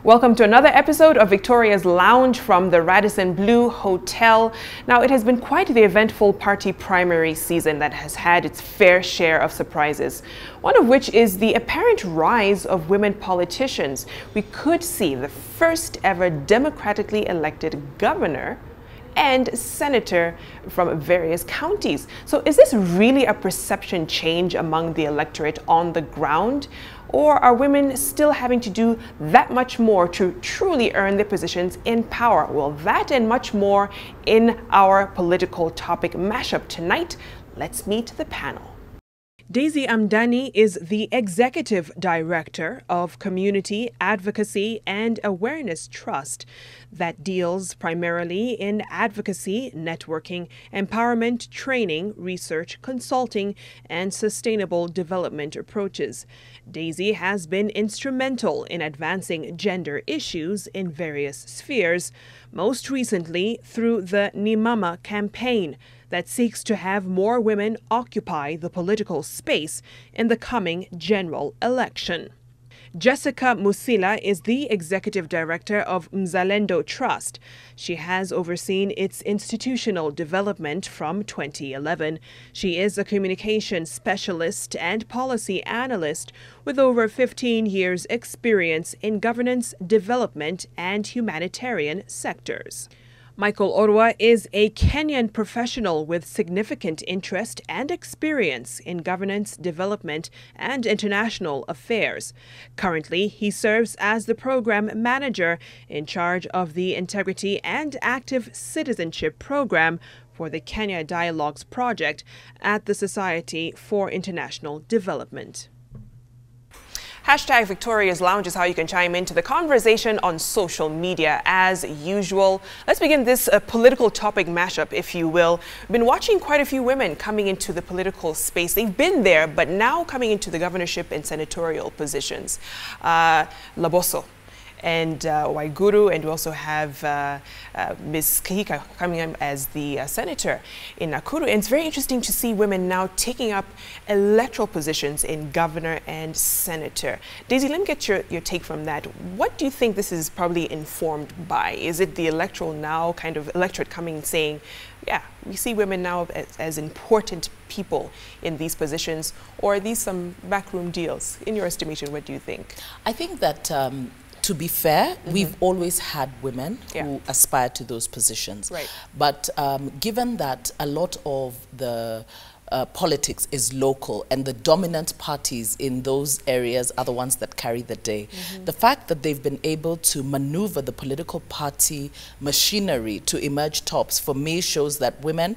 Welcome to another episode of Victoria's Lounge from the Radisson Blu Hotel. Now, it has been quite the eventful party primary season that has had its fair share of surprises, one of which is the apparent rise of women politicians. We could see the first ever democratically elected governor and senator from various counties. So is this really a perception change among the electorate on the ground? Or are women still having to do that much more to truly earn their positions in power? Well, that and much more in our political topic mashup tonight. Let's meet the panel. Daisy Amdani is the Executive Director of Community Advocacy and Awareness Trust that deals primarily in advocacy, networking, empowerment, training, research, consulting, and sustainable development approaches. Daisy has been instrumental in advancing gender issues in various spheres, most recently through the Nimama campaign that seeks to have more women occupy the political space in the coming general election. Jessica Musila is the Executive Director of Mzalendo Trust. She has overseen its institutional development from 2011. She is a communication specialist and policy analyst with over 15 years' experience in governance, development, and humanitarian sectors. Michael Orwa is a Kenyan professional with significant interest and experience in governance, development, and international affairs. Currently, he serves as the program manager in charge of the Integrity and Active Citizenship program for the Kenya Dialogues Project at the Society for International Development. Hashtag Victoria's Lounge is how you can chime into the conversation on social media as usual. Let's begin this political topic mashup, if you will. We've been watching quite a few women coming into the political space. They've been there, but now coming into the governorship and senatorial positions. Laboso and Waiguru, and we also have Ms. Kahika coming in as the senator in Nakuru. And it's very interesting to see women now taking up electoral positions in governor and senator. Daisy, let me get your take from that. What do you think this is probably informed by? Is it the electoral now kind of electorate coming and saying, yeah, we see women now as important people in these positions, or are these some backroom deals? In your estimation, what do you think? I think that to be fair, we've always had women who aspire to those positions. Right. But given that a lot of the politics is local and the dominant parties in those areas are the ones that carry the day, the fact that they've been able to maneuver the political party machinery to emerge tops, for me, shows that women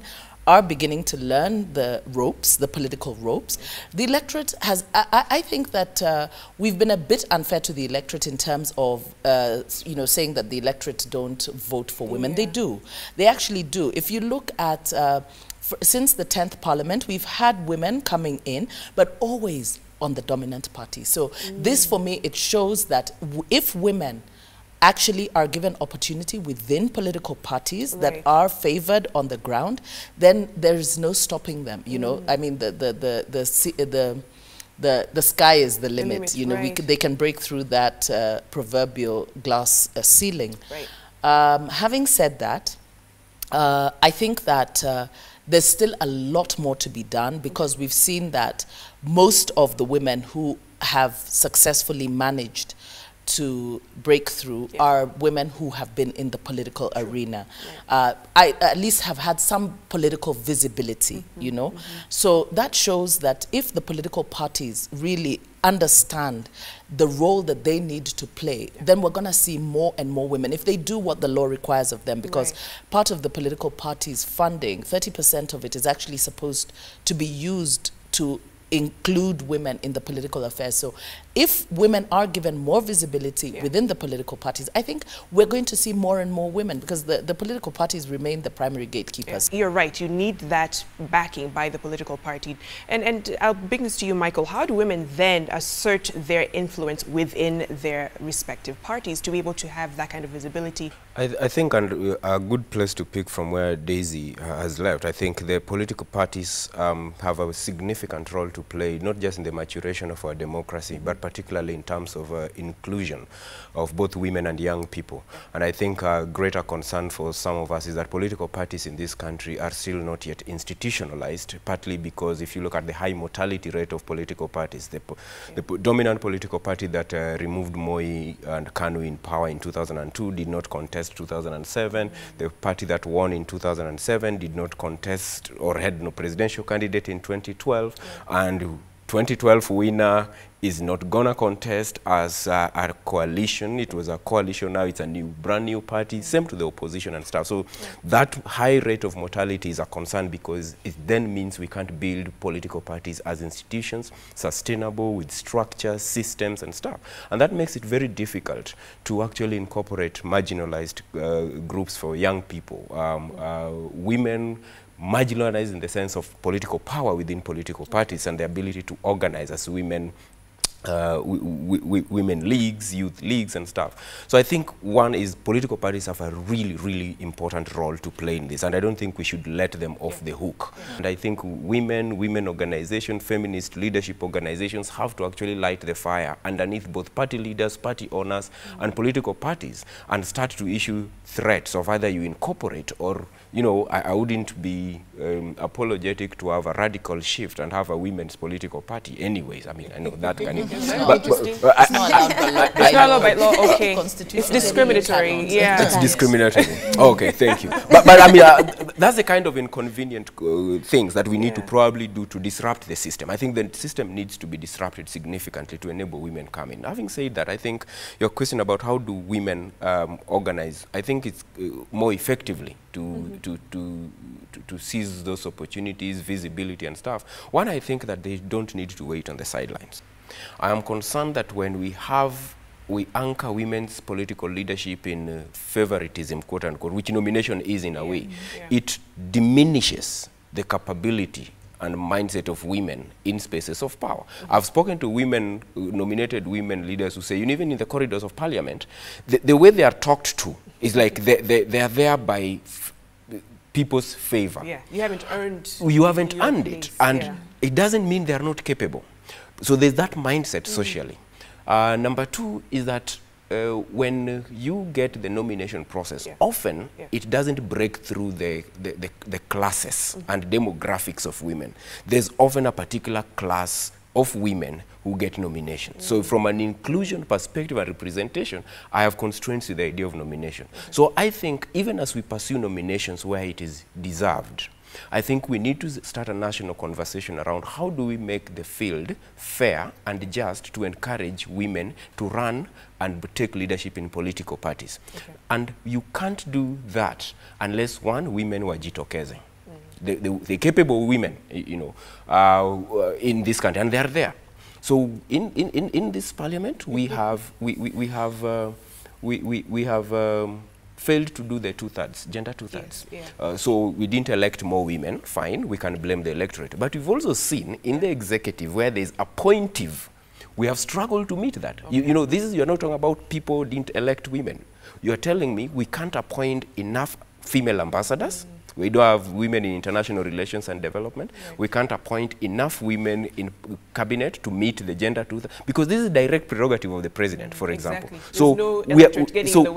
are beginning to learn the ropes, the political ropes. The electorate has, I think that we've been a bit unfair to the electorate in terms of, saying that the electorate don't vote for women. Yeah. They do. They actually do. If you look at, since the 10th Parliament, we've had women coming in, but always on the dominant party. So this, for me, it shows that if women actually are given opportunity within political parties that are favored on the ground, then there is no stopping them. You know, I mean, the sky is the limit. You know, they can break through that proverbial glass ceiling. Having said that, I think that there's still a lot more to be done, because we've seen that most of the women who have successfully managed to break through are women who have been in the political arena. I at least have had some political visibility, you know. So that shows that if the political parties really understand the role that they need to play, then we're going to see more and more women, if they do what the law requires of them, because part of the political parties' funding, 30% of it is actually supposed to be used to include women in the political affairs. So if women are given more visibility within the political parties, I think we're going to see more and more women, because the political parties remain the primary gatekeepers. You're right. You need that backing by the political party. And I'll bring this to you, Michael. How do women then assert their influence within their respective parties to be able to have that kind of visibility? I think a good place to pick from where Daisy has left, I think the political parties have a significant role to play, not just in the maturation of our democracy, but particularly in terms of inclusion of both women and young people. And I think a greater concern for some of us is that political parties in this country are still not yet institutionalized, partly because if you look at the high mortality rate of political parties, the dominant political party that removed Moi and Kanu in power in 2002 did not contest 2007. The party that won in 2007 did not contest or had no presidential candidate in 2012, and 2012 winner is not gonna contest as a coalition. It was a coalition, now it's a brand new party, same to the opposition and stuff. So that high rate of mortality is a concern, because it then means we can't build political parties as institutions, sustainable with structures, systems and stuff. And that makes it very difficult to actually incorporate marginalized groups for young people, women, marginalized in the sense of political power within political parties and the ability to organize as women, women leagues, youth leagues and stuff. So I think one is political parties have a really, really important role to play in this, and I don't think we should let them off the hook. And I think women organizations, feminist leadership organizations have to actually light the fire underneath both party leaders, party owners and political parties, and start to issue threats of either you incorporate or, you know, I wouldn't be apologetic to have a radical shift and have a women's political party anyways. I mean, I know that kind of... It's not allowed by law. Okay. It's discriminatory. Yeah. It's discriminatory. Okay, thank you. But I mean, that's the kind of inconvenient things that we need to probably do to disrupt the system. I think the system needs to be disrupted significantly to enable women come in. Having said that, I think your question about how do women organize, I think it's more effectively to seize those opportunities, visibility and stuff. One, I think that they don't need to wait on the sidelines. I am concerned that when we anchor women's political leadership in favoritism, quote unquote, which nomination is in a way, it diminishes the capability and mindset of women in spaces of power. I've spoken to women, nominated women leaders who say, even in the corridors of parliament, the way they are talked to is like they are there by people's favor. Yeah, you haven't earned. You haven't earned it, and it doesn't mean they are not capable. So there's that mindset socially. Number two is that when you get the nomination process, often it doesn't break through the classes and demographics of women. There's often a particular class of women who get nominations. So from an inclusion perspective and representation, I have constraints with the idea of nomination. So I think even as we pursue nominations where it is deserved, I think we need to start a national conversation around how do we make the field fair and just to encourage women to run and take leadership in political parties. And you can't do that unless, one, women wajitokeze. The capable women, you know, in this country, and they are there. So in this parliament, we have failed to do the gender two-thirds. So we didn't elect more women, fine, we can blame the electorate. But we've also seen in the executive where there's appointive, we have struggled to meet that. You know, you're not talking about people didn't elect women. You're telling me we can't appoint enough female ambassadors. We don't have women in international relations and development. We can't appoint enough women in cabinet to meet the gender two-thirds, because this is direct prerogative of the president, for example. So so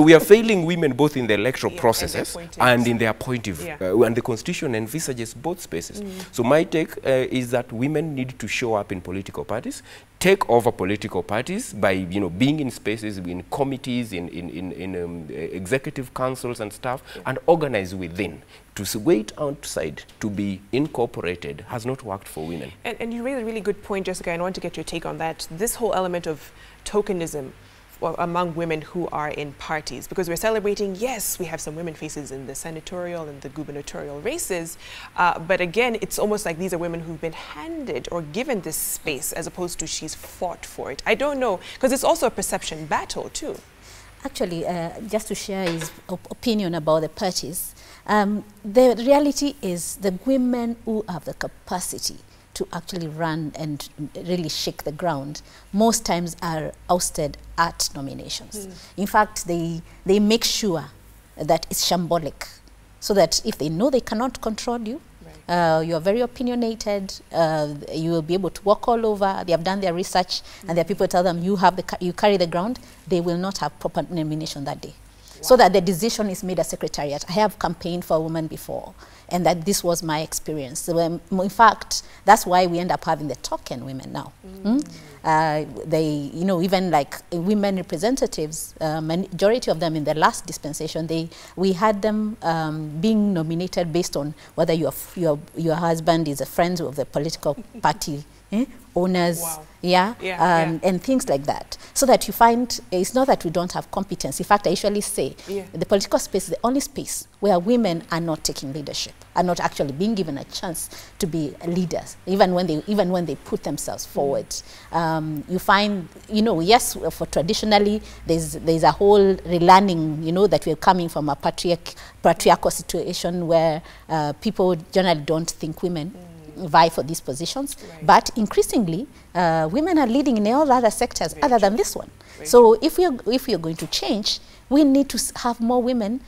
we are failing women both in the electoral processes and in the appointive, and the constitution envisages both spaces. So my take is that women need to show up in political parties, take over political parties by, you know, being in spaces, in committees, in executive councils and stuff, and organize within. To wait outside to be incorporated has not worked for women. And you raised a really good point, Jessica, and I want to get your take on that. This whole element of tokenism among women who are in parties, because we're celebrating, yes, we have some women faces in the senatorial and the gubernatorial races, but again, it's almost like these are women who've been handed or given this space as opposed to she's fought for it. I don't know, because it's also a perception battle too. Actually, just to share his opinion about the parties, the reality is the women who have the capacity to actually run and really shake the ground most times are ousted at nominations. In fact, they make sure that it's shambolic, so that if they know they cannot control you, you are very opinionated, you will be able to walk all over, they have done their research, and there are people tell them, you carry the ground, they will not have proper nomination that day. Wow. So that the decision is made at Secretariat. I have campaigned for a woman before, and that this was my experience. So, in fact, that's why we end up having the token women now. They, you know, even like women representatives, majority of them in the last dispensation, we had them being nominated based on whether your husband is a friend of the political party owners, wow. And things like that. So that you find, it's not that we don't have competence. In fact, I usually say the political space is the only space where women are not taking leadership, are not actually being given a chance to be leaders, even when they put themselves forward. You find, you know, yes, for traditionally, there's a whole relearning, you know, that we're coming from a patriarchal situation where people generally don't think women vie for these positions, but increasingly women are leading in all other sectors other than this one. So if we're going to change, we need to have more women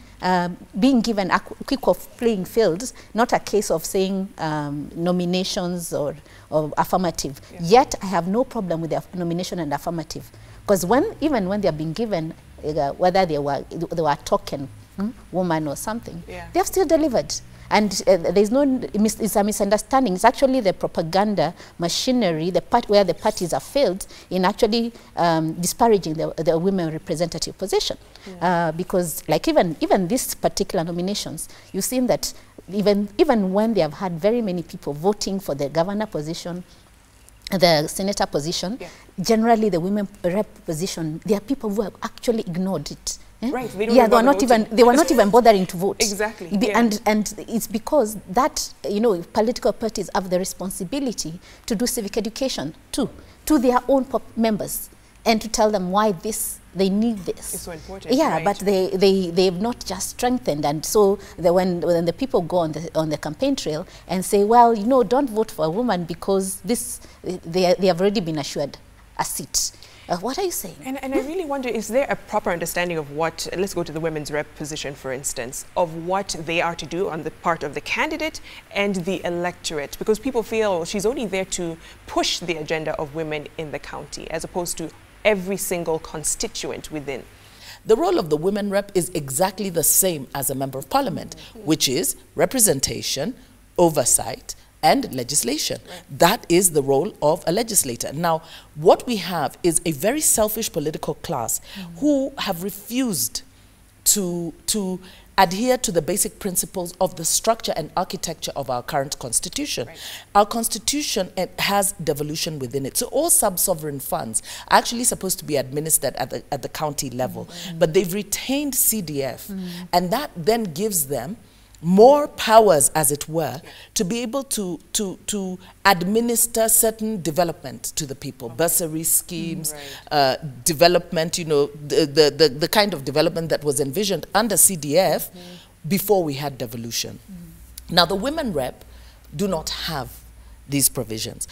being given equal playing fields, not a case of saying nominations or affirmative. Yet I have no problem with the nomination and affirmative, because even when they are being given, whether they were token woman or something, they have still delivered. And there's it's a misunderstanding. It's actually the propaganda machinery, where the parties are failed in actually disparaging the women representative position. Because like even these particular nominations, you've seen that even when they have had very many people voting for the governor position, the senator position, generally the women rep position, there are people who have actually ignored it. Right. They were not even bothering to vote. Exactly. And it's because that, you know, political parties have the responsibility to do civic education to their own members, and to tell them why they need this. It's so important. But they've not just strengthened. And so when the people go on the campaign trail and say, well, you know, don't vote for a woman because they have already been assured a seat. What are you saying? And I really wonder, is there a proper understanding of what, let's go to the women's rep position, for instance, of what they are to do on the part of the candidate and the electorate? Because people feel she's only there to push the agenda of women in the county, as opposed to every single constituent within. The role of the women rep is exactly the same as a member of parliament, which is representation, oversight, and legislation. That is the role of a legislator. Now, what we have is a very selfish political class who have refused to adhere to the basic principles of the structure and architecture of our current constitution. Our constitution has devolution within it. So all sub-sovereign funds are actually supposed to be administered at the county level, but they've retained CDF, and that then gives them more powers, as it were, to be able to administer certain development to the people, bursary schemes, development, you know, the kind of development that was envisioned under CDF before we had devolution. Now, the women rep do not have these provisions.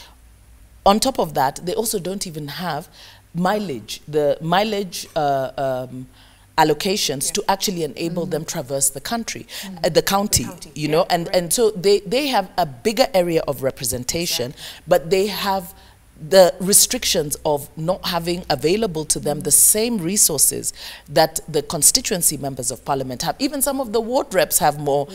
On top of that, they also don't even have mileage, the mileage allocations to actually enable them traverse the country, the county, you know, and so they have a bigger area of representation, but they have the restrictions of not having available to them the same resources that the constituency members of parliament have. Even some of the ward reps have more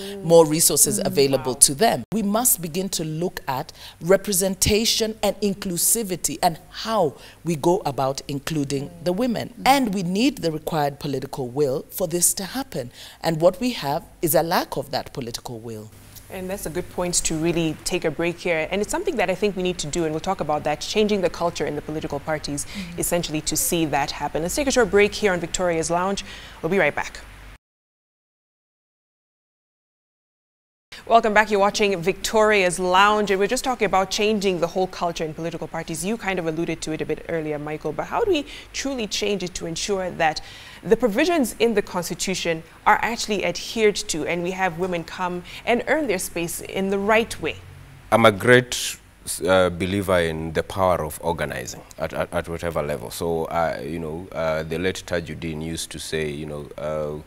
resources available to them. We must begin to look at representation and inclusivity and how we go about including the women. And we need the required political will for this to happen. And what we have is a lack of that political will. And that's a good point to really take a break here. And it's something that I think we need to do, and we'll talk about that, changing the culture in the political parties, essentially, to see that happen. Let's take a short break here on Victoria's Lounge. We'll be right back. Welcome back. You're watching Victoria's Lounge, and we're just talking about changing the whole culture in political parties. You kind of alluded to it a bit earlier, Michael, but how do we truly change it to ensure that the provisions in the Constitution are actually adhered to, and we have women come and earn their space in the right way? I'm a great believer in the power of organizing at whatever level. So, you know, the late Tajuddin used to say, you know,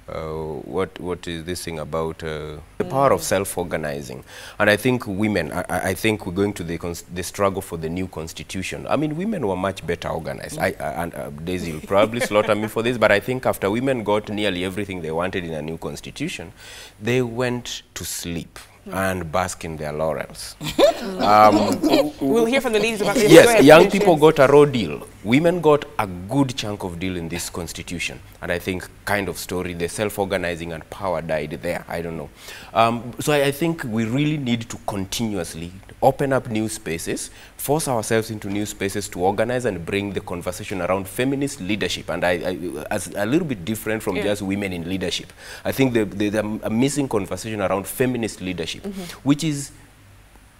what is this thing about the power of self-organizing. And I think women, I think we're going to the struggle for the new constitution. I mean, women were much better organized. Daisy will probably slaughter me for this, but I think after women got nearly everything they wanted in a new constitution, they went to sleep and bask in their laurels. We'll hear from the ladies about this. Yes, young people got a raw deal. Women got a good chunk of deal in this constitution. And I think kind of story, the self-organizing and power died there. I don't know. So I think we really need to continuously open up new spaces, force ourselves into new spaces to organize and bring the conversation around feminist leadership. And as a little bit different from just women in leadership. I think there's a missing conversation around feminist leadership, which is,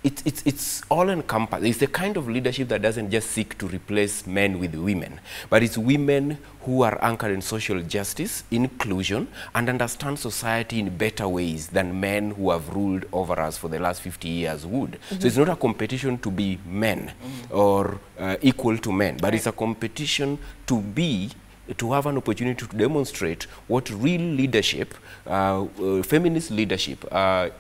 it's all encompassing. It's the kind of leadership that doesn't just seek to replace men with women, but it's women who are anchored in social justice, inclusion, and understand society in better ways than men who have ruled over us for the last 50 years would. So it's not a competition to be men or equal to men, but it's a competition to have an opportunity to demonstrate what real leadership, feminist leadership,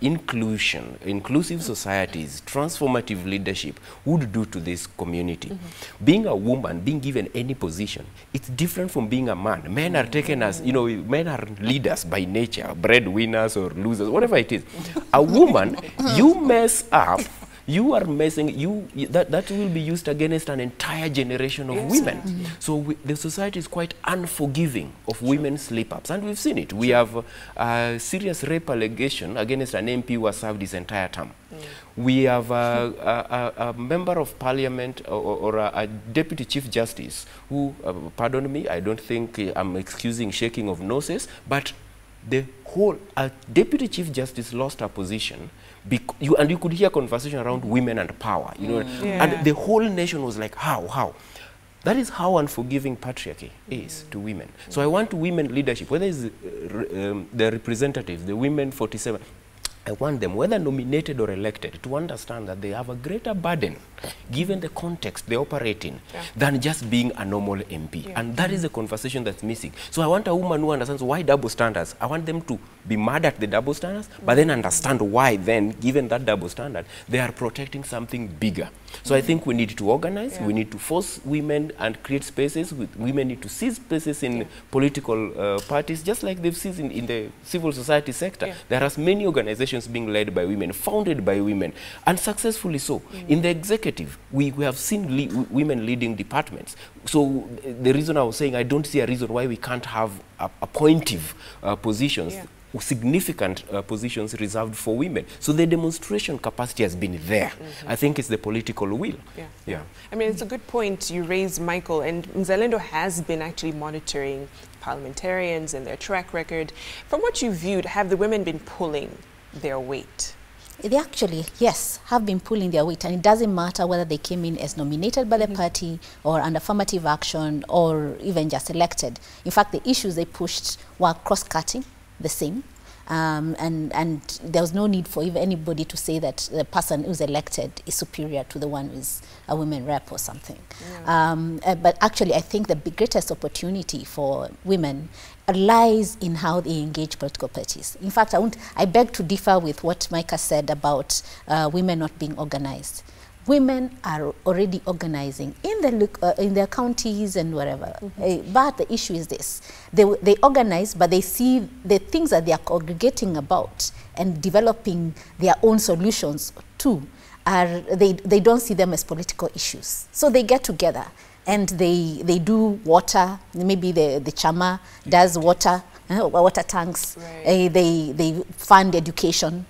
inclusion, inclusive societies, transformative leadership would do to this community. Being a woman, being given any position, it's different from being a man. Men are taken as, you know, men are leaders by nature, breadwinners or losers, whatever it is. A woman, you mess up, you are messing, that will be used against an entire generation of women. So the society is quite unforgiving of women's slip-ups, and we've seen it. We have a serious rape allegation against an MP who has served his entire term. We have a member of parliament or a deputy chief justice who, pardon me, I don't think I'm excusing shaking of noses, but the whole deputy chief justice lost her position. And you could hear conversation around women and power, you know, and the whole nation was like, how? That is how unforgiving patriarchy is to women. So I want women leadership, whether it's the representatives, the women 47, I want them, whether nominated or elected, to understand that they have a greater burden, given the context they operate in, than just being a normal MP. And that is the conversation that's missing. So I want a woman who understands why double standards. I want them to be mad at the double standards, but then understand why then, given that double standard, they are protecting something bigger. So I think we need to organize, we need to force women and create spaces. Women need to seize spaces in political parties, just like they've seized in the civil society sector. There are many organizations being led by women, founded by women, and successfully so. In the executive, we have seen women leading departments. So the reason I was saying I don't see a reason why we can't have appointive positions, significant positions reserved for women. So the demonstration capacity has been there. I think it's the political will. I mean, it's a good point you raised, Michael, and Mzalendo has been actually monitoring parliamentarians and their track record. From what you viewed, have the women been pulling their weight? They actually, yes, have been pulling their weight, and it doesn't matter whether they came in as nominated by the party or under affirmative action or even just elected. In fact, the issues they pushed were cross-cutting, the same, and there was no need for even anybody to say that the person who's elected is superior to the one who's a women rep or something. But actually, I think the greatest opportunity for women lies in how they engage political parties. In fact, I beg to differ with what Micah said about women not being organized. Women are already organizing in their counties and wherever. But the issue is this: they organize, but they see the things that they are congregating about and developing their own solutions to. They don't see them as political issues. So they get together and they do water. Maybe the chama does water tanks. They fund education.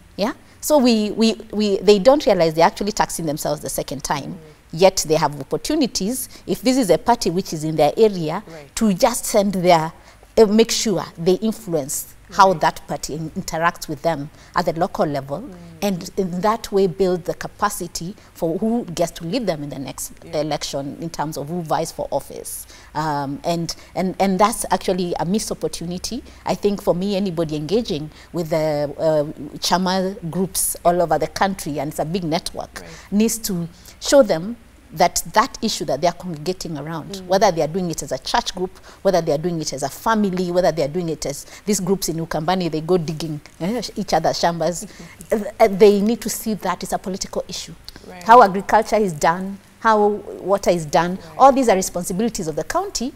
So they don't realize they're actually taxing themselves the second time, yet they have opportunities, if this is a party which is in their area, to just send make sure they influence how that party interacts with them at the local level, and in that way build the capacity for who gets to lead them in the next election in terms of who vies for office. And that's actually a missed opportunity. I think for me, anybody engaging with the chama groups all over the country, and it's a big network, needs to show them that issue that they are congregating around, whether they are doing it as a church group, whether they are doing it as a family, whether they are doing it as these groups in Ukambani, they go digging each other's chambers, they need to see that it's a political issue. Right. How agriculture is done, how water is done, all these are responsibilities of the county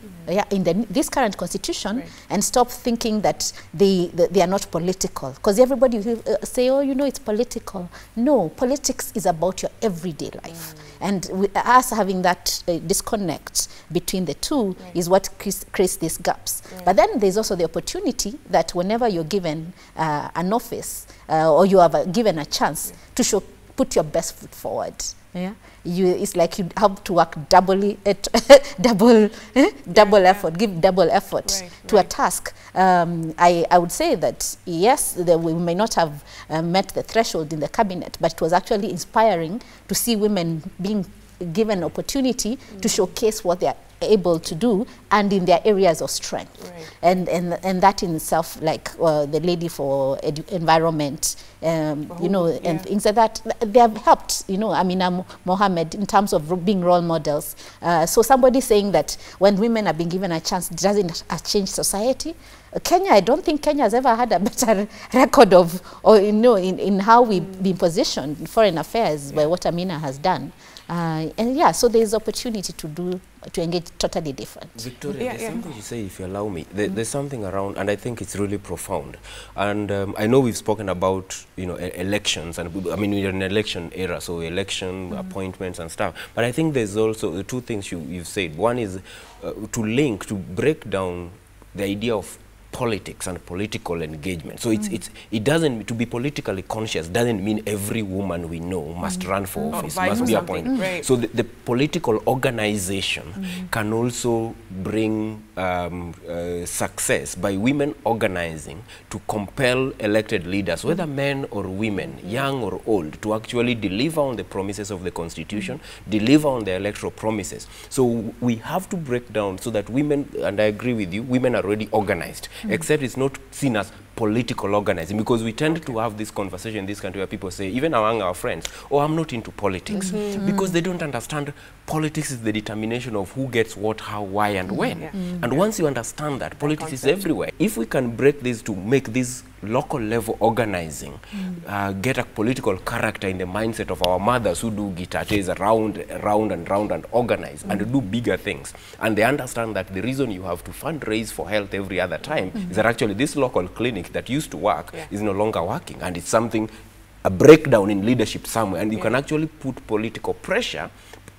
in this current constitution, and stop thinking that they are not political. Because everybody will say, oh, you know, it's political. No, politics is about your everyday life. And us having that disconnect between the two is what creates these gaps. But then there's also the opportunity that whenever you're given an office or you are given a chance to put your best foot forward. Yeah, it's like you have to work double effort, give double effort to a task. I would say that yes, we may not have met the threshold in the cabinet, but it was actually inspiring to see women being given opportunity to showcase what they are able to do and in their areas of strength. And that in itself, like the lady for environment, you know, and things like that, they have helped, you know, Amina Mohammed, in terms of being role models. So somebody saying that when women are being given a chance, it doesn't change society. Kenya, I don't think Kenya has ever had a better record of, or you know, in how we've been positioned in foreign affairs by what Amina has done. And yeah, so there's opportunity to engage totally different. Victoria, there's something you say, if you allow me. There's something around, and I think it's really profound. And I know we've spoken about, you know, elections, and I mean, we're in an election era, so election appointments and stuff. But I think there's also the two things you've said. One is to break down the idea of politics and political engagement. So it doesn't, to be politically conscious doesn't mean every woman we know must run for office, must be appointed. So the political organization can also bring success by women organizing to compel elected leaders, whether men or women, young or old, to actually deliver on the promises of the Constitution, deliver on the electoral promises. So we have to break down so that women, and I agree with you, women are already organized. Except it's not seen as political organizing, because we tend to have this conversation in this country where people say, even among our friends, oh, I'm not into politics, because they don't understand politics is the determination of who gets what, how, why, and when. And once you understand that, politics is everywhere. If we can break this to make this local level organizing, get a political character in the mindset of our mothers who do guitars round and organize and do bigger things. And they understand that the reason you have to fundraise for health every other time is that actually this local clinic that used to work is no longer working, and it's something, a breakdown in leadership somewhere, and you can actually put political pressure.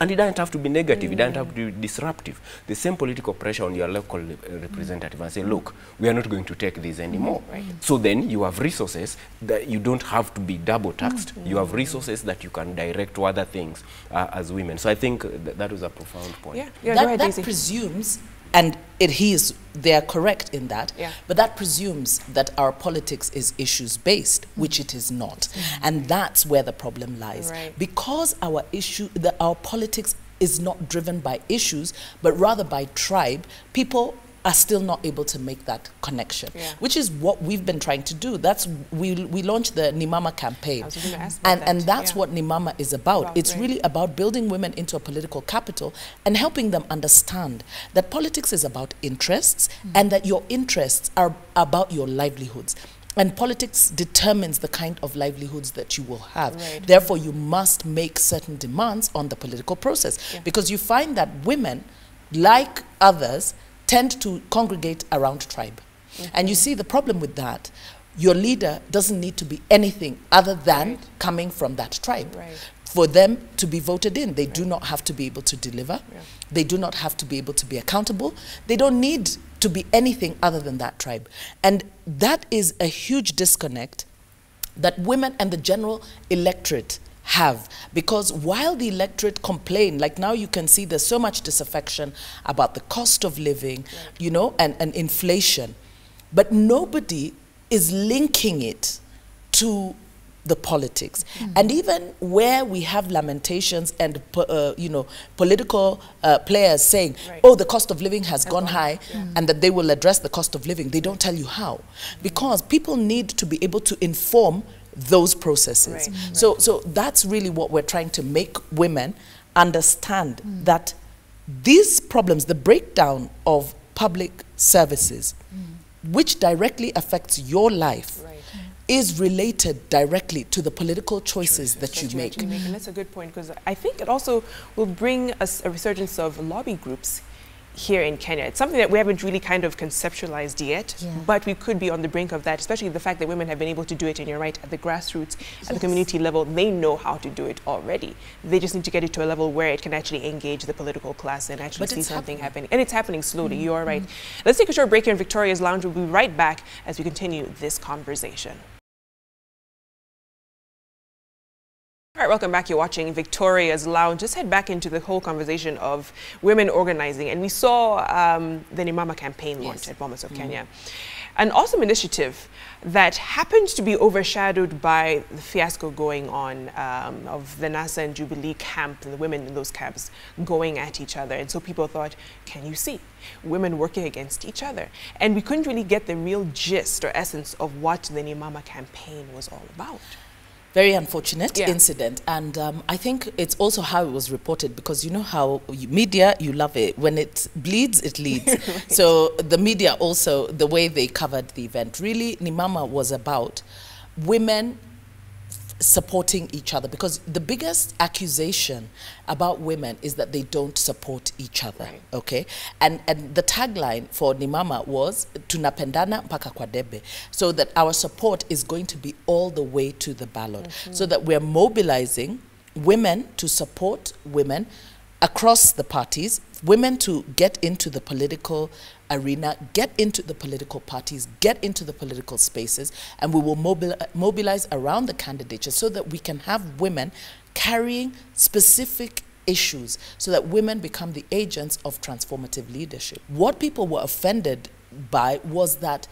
And it doesn't have to be negative, it doesn't have to be disruptive. The same political pressure on your local representative and say, look, we are not going to take this anymore. So then you have resources that you don't have to be double taxed. You have resources that you can direct to other things as women. So I think that was a profound point. That presumes, and they are correct in that, but that presumes that our politics is issues-based, which it is not. And that's where the problem lies. Because our politics is not driven by issues, but rather by tribe, people are still not able to make that connection, which is what we've been trying to do. We launched the Nimama campaign, and that's what Nimama is about. It's really about building women into a political capital and helping them understand that politics is about interests, and that your interests are about your livelihoods. And politics determines the kind of livelihoods that you will have. Therefore, you must make certain demands on the political process, because you find that women, like others, tend to congregate around tribe. And you see the problem with that, your leader doesn't need to be anything other than coming from that tribe. For them to be voted in, they do not have to be able to deliver. They do not have to be able to be accountable. They don't need to be anything other than that tribe. And that is a huge disconnect that women and the general electorate have, because while the electorate complain, like now you can see there's so much disaffection about the cost of living, you know, and inflation, but nobody is linking it to the politics. And even where we have lamentations and you know, political players saying, oh, the cost of living has gone high, and that they will address the cost of living, they don't tell you how, because people need to be able to inform those processes. So that's really what we're trying to make women understand that these problems, the breakdown of public services, which directly affects your life, is related directly to the political choices that you make. And that's a good point, because I think it also will bring us a resurgence of lobby groups here in Kenya. It's something that we haven't really kind of conceptualized yet, but we could be on the brink of that, especially the fact that women have been able to do it, and you're right, at the grassroots, at the community level, they know how to do it already. They just need to get it to a level where it can actually engage the political class and actually see something happening. And it's happening slowly, you are right. Let's take a short break here in Victoria's Lounge. We'll be right back as we continue this conversation. All right, welcome back. You're watching Victoria's Lounge. Just head back into the whole conversation of women organizing. And we saw the Nimama campaign launch at Bomas of Kenya. An awesome initiative that happened to be overshadowed by the fiasco going on of the NASA and Jubilee camp, and the women in those camps going at each other. And so people thought, can you see? Women working against each other. And we couldn't really get the real gist or essence of what the Nimama campaign was all about. Very unfortunate incident, and I think it's also how it was reported, because you know how media, you love it. When it bleeds, it leads. So the media also, the way they covered the event, really Nimama was about women supporting each other, because the biggest accusation about women is that they don't support each other, okay? And the tagline for Nimama was tunapendana mpaka kwa debe, so that our support is going to be all the way to the ballot, so that we're mobilizing women to support women across the parties, women to get into the political arena, get into the political parties, get into the political spaces, and we will mobilize around the candidature so that we can have women carrying specific issues, so that women become the agents of transformative leadership. What people were offended by was that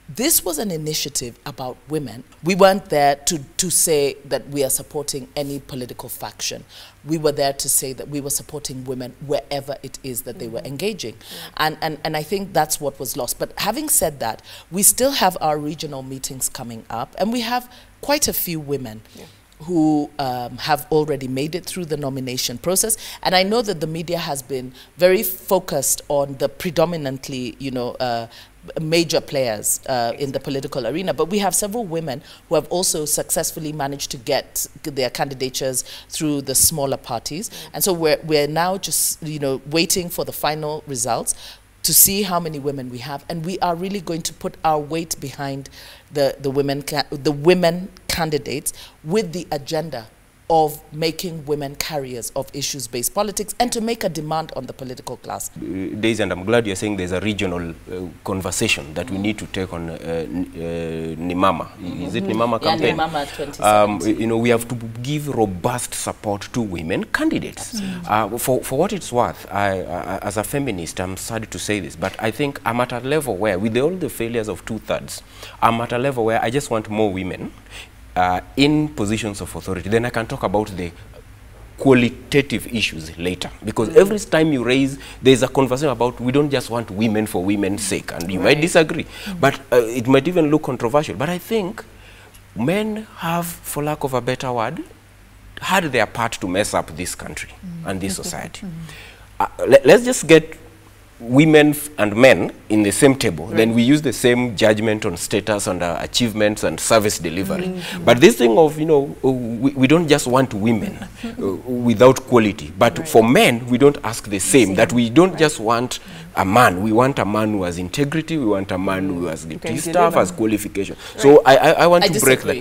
this was an initiative about women. We weren't there to say that we are supporting any political faction. We were there to say that we were supporting women wherever it is that they were engaging. And I think that's what was lost. But having said that, we still have our regional meetings coming up, and we have quite a few women who have already made it through the nomination process. And I know that the media has been very focused on the predominantly, you know, major players in the political arena, but we have several women who have also successfully managed to get their candidatures through the smaller parties. And so we're now just, you know, waiting for the final results to see how many women we have, and we are really going to put our weight behind the women candidates with the agenda of making women carriers of issues-based politics and to make a demand on the political class. Daisy, and I'm glad you're saying there's a regional conversation that we need to take on Nimama. Is it Nimama campaign? Yeah, Nimama 2017. You know, we have to give robust support to women candidates. For what it's worth, as a feminist, I'm sad to say this, but I think I'm at a level where, with all the failures of 2/3, I'm at a level where I just want more women in positions of authority. Then I can talk about the qualitative issues later, because every time you raise, there's a conversation about we don't just want women for women's sake, and you might disagree, but it might even look controversial. But I think men have, for lack of a better word, had their part to mess up this country and this society. Let's just get women and men in the same table, then we use the same judgment on status and achievements and service delivery. But this thing of, you know, we don't just want women without quality, but for men, we don't ask the same, that we don't just want a man, we want a man who has integrity, we want a man who has staff, has qualification. So I want to break that.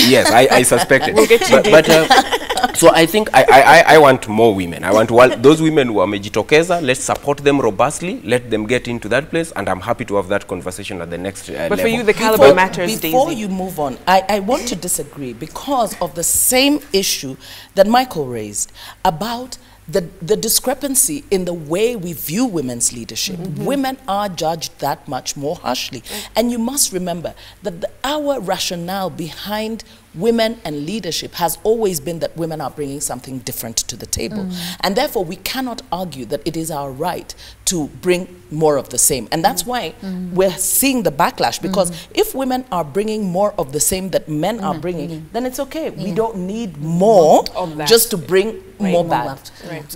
Yes, I suspect it. We'll get but so I think I want more women. I want those women who are mejitokeza, let's support them robustly, let them get into that place, and I'm happy to have that conversation at the next level. But for you, the caliber matters, Before Daisy. you move on, I want to disagree because of the same issue that Michael raised about the discrepancy in the way we view women's leadership. Women are judged that much more harshly. And you must remember that our rationale behind women and leadership has always been that women are bringing something different to the table. And therefore, we cannot argue that it is our right to bring more of the same. And that's why we're seeing the backlash, because if women are bringing more of the same that men are bringing, then it's okay. We don't need more just to bring more bad.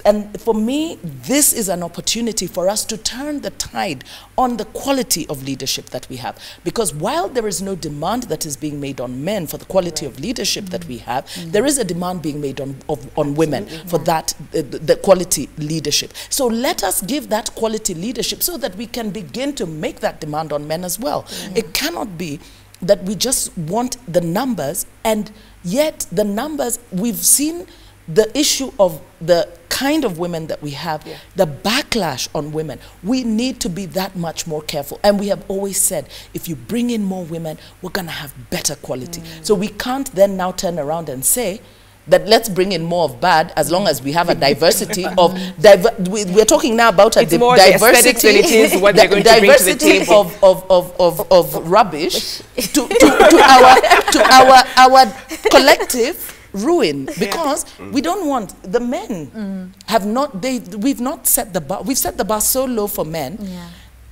And for me, this is an opportunity for us to turn the tide on the quality of leadership that we have. Because while there is no demand that is being made on men for the quality of leadership that we have, there is a demand being made on women for that, the quality leadership. So let us give that quality leadership so that we can begin to make that demand on men as well. It cannot be that we just want the numbers, and yet the numbers, we've seen the issue of the kind of women that we have, the backlash on women. We need to be that much more careful. And we have always said, if you bring in more women, we're going to have better quality. So we can't then now turn around and say that let's bring in more of bad, as long as we have a diversity of, we're talking now about a diversity, than it is what they're going to bring to the table. of rubbish to our collective ruin, because we don't want the men have not, we've not set the bar, we've set the bar so low for men,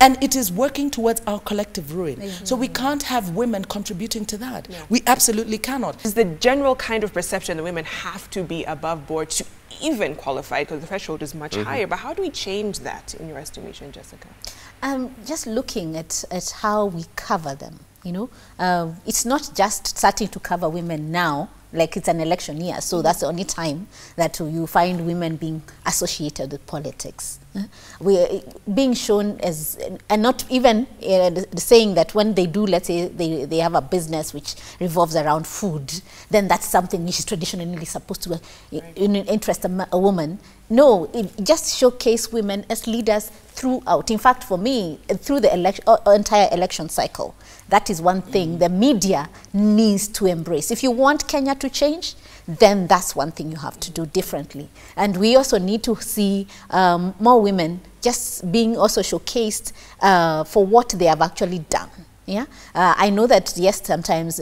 and it is working towards our collective ruin. So we can't have women contributing to that. We absolutely cannot. Is the general kind of perception that women have to be above board to even qualify, because the threshold is much higher, but how do we change that in your estimation, Jessica? Just looking at how we cover them, you know, it's not just starting to cover women now, like it's an election year, so that's the only time that you find women being associated with politics. We're being shown as, and not even saying that when they do, let's say they have a business which revolves around food, then that's something which is traditionally supposed to interest a woman. No, it just showcase women as leaders throughout. In fact, for me, through the entire election cycle, that is one thing the media needs to embrace. If you want Kenya to change, then that's one thing you have to do differently. And we also need to see more women just being also showcased for what they have actually done. Yeah, I know that yes, sometimes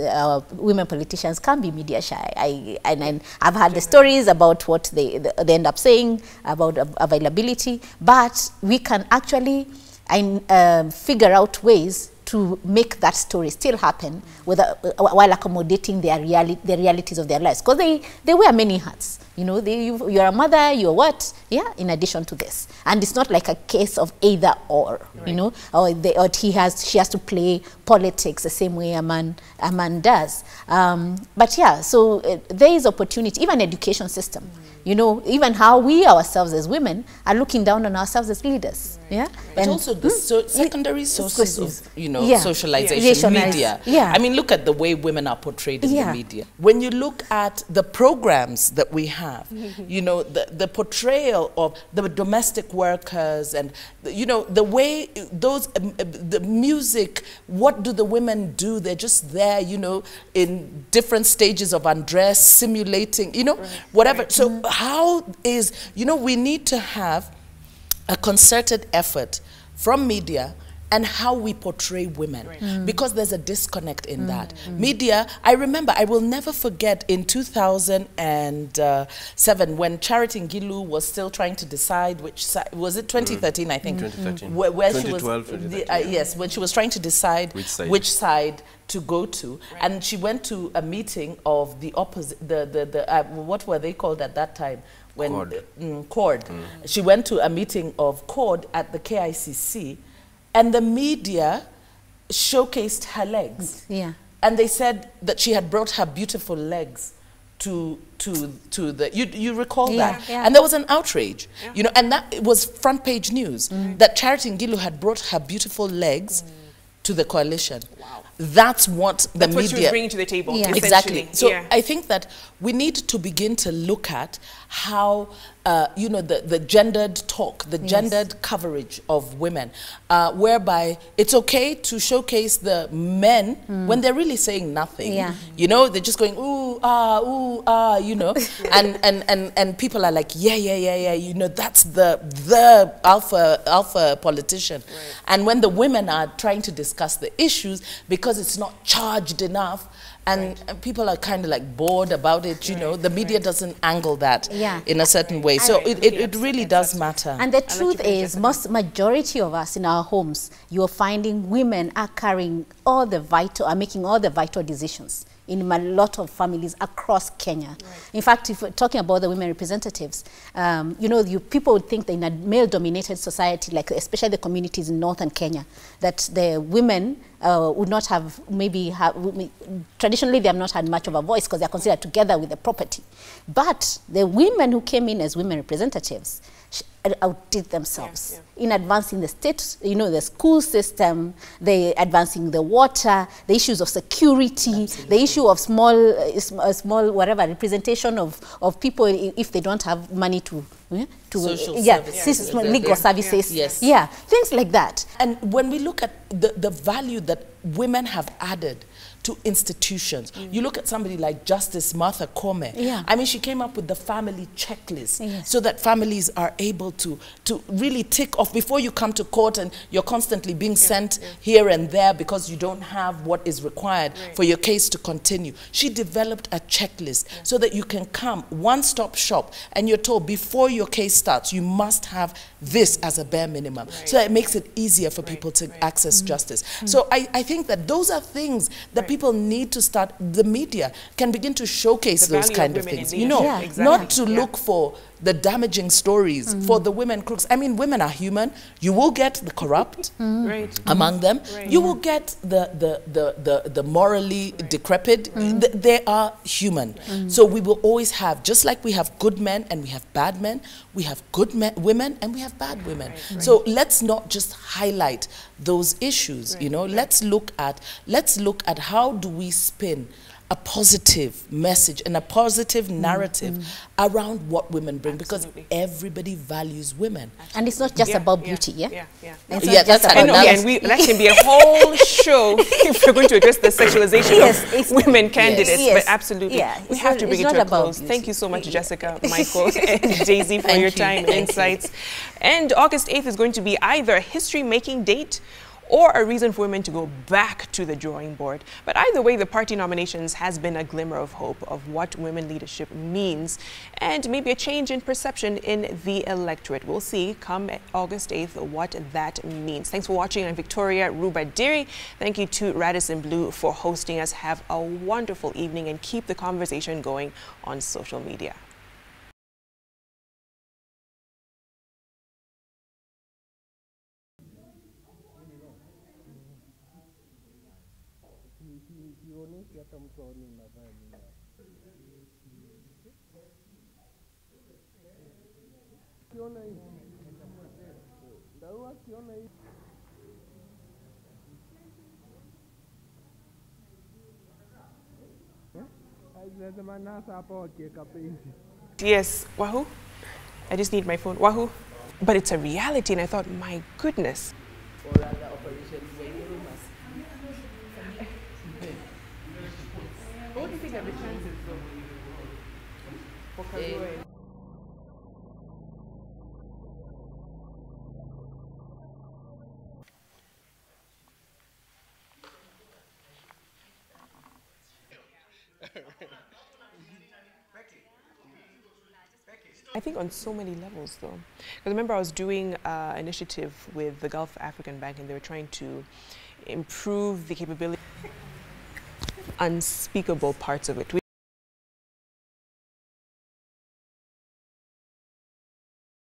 women politicians can be media shy. And I've heard the stories about what they end up saying about availability, but we can actually figure out ways to make that story still happen while accommodating the realities of their lives. Because they wear many hats. You know, you're a mother, you're what? Yeah, in addition to this. And it's not like a case of either or, you know, or she has to play politics the same way a man does. But yeah, so there is opportunity, even education system. You know, even how we ourselves as women are looking down on ourselves as leaders. Yeah, but and also the secondary sources of, you know, socialization, media. I mean, look at the way women are portrayed in the media. When you look at the programs that we have, you know, the portrayal of the domestic workers, and you know, the way those the music, what do the women do? They're just there, you know, in different stages of undress, simulating, you know, whatever. So how is, you know, we need to have a concerted effort from media and how we portray women, because there's a disconnect in that. Media, I remember, I will never forget in 2007 when Charity Ngilu was still trying to decide which side, was it 2013 I think? 2013. Where 2012, she was, yes, when she was trying to decide which side to go to, and she went to a meeting of the opposite, what were they called at that time? When CORD. She went to a meeting of CORD at the KICC, and the media showcased her legs. Yeah. And they said that she had brought her beautiful legs to the, you recall that? Yeah. And there was an outrage, you know, and that was front page news, that Charity Ngilu had brought her beautiful legs to the coalition. Wow. That's what the media... That's what she was bringing to the table, Exactly. So I think that we need to begin to look at how, you know, the gendered talk, the gendered coverage of women, whereby it's okay to showcase the men when they're really saying nothing. Yeah. You know, they're just going, ooh, ah, you know, and people are like, yeah, you know, that's the alpha politician. Right. And when the women are trying to discuss the issues, because it's not charged enough, and people are kind of like bored about it, you know. The media doesn't angle that in a certain way. So it really does matter. And the truth is, majority of us in our homes, you're finding women are carrying all the vital, are making all the vital decisions in a lot of families across Kenya. In fact, if we're talking about the women representatives, you know, people would think that in a male-dominated society, like especially the communities in northern Kenya, that the women would not have, traditionally they have not had much of a voice because they're considered together with the property. But the women who came in as women representatives outdid themselves in advancing the state, you know, the school system, they advancing the water, the issues of security, the issue of small whatever representation of people if they don't have money to social services, legal services, things like that. And when we look at the value that women have added to institutions. You look at somebody like Justice Martha Koome. I mean, she came up with the family checklist so that families are able to really tick off before you come to court and you're constantly being sent here and there because you don't have what is required for your case to continue. She developed a checklist so that you can come one-stop shop and you're told before your case starts, you must have this as a bare minimum. So that it makes it easier for people to access justice. So I think that those are things that people need to start, the media can begin to showcase those kind of things. You know, not to look for the damaging stories for the women crooks. I mean, women are human. You will get the corrupt among them. You will get the morally decrepit. They are human. So we will always have, just like we have good men and we have bad men, we have good women and we have bad women. So let's not just highlight those issues, you know. Let's look at how do we spin a positive message and a positive narrative around what women bring, because everybody values women. And it's not just about beauty, That's another. And that can be a whole show if we're going to address the sexualization of women candidates. But absolutely, we have to bring it to a close. Beauty. Thank you so much, Jessica, Michael, and Daisy for your time and insights. And August 8th is going to be either a history-making date or a reason for women to go back to the drawing board. But either way, the party nominations has been a glimmer of hope of what women leadership means and maybe a change in perception in the electorate. We'll see come August 8th what that means. Thanks for watching. I'm Victoria Rubadiri. Thank you to Radisson Blu for hosting us. Have a wonderful evening and keep the conversation going on social media. Yes, Wahoo? I just need my phone. Wahoo? But it's a reality, and I thought, my goodness. What do you think are the chances, though? I think on so many levels, though. Because I remember I was doing an initiative with the Gulf African Bank, and they were trying to improve the capability, unspeakable parts of it.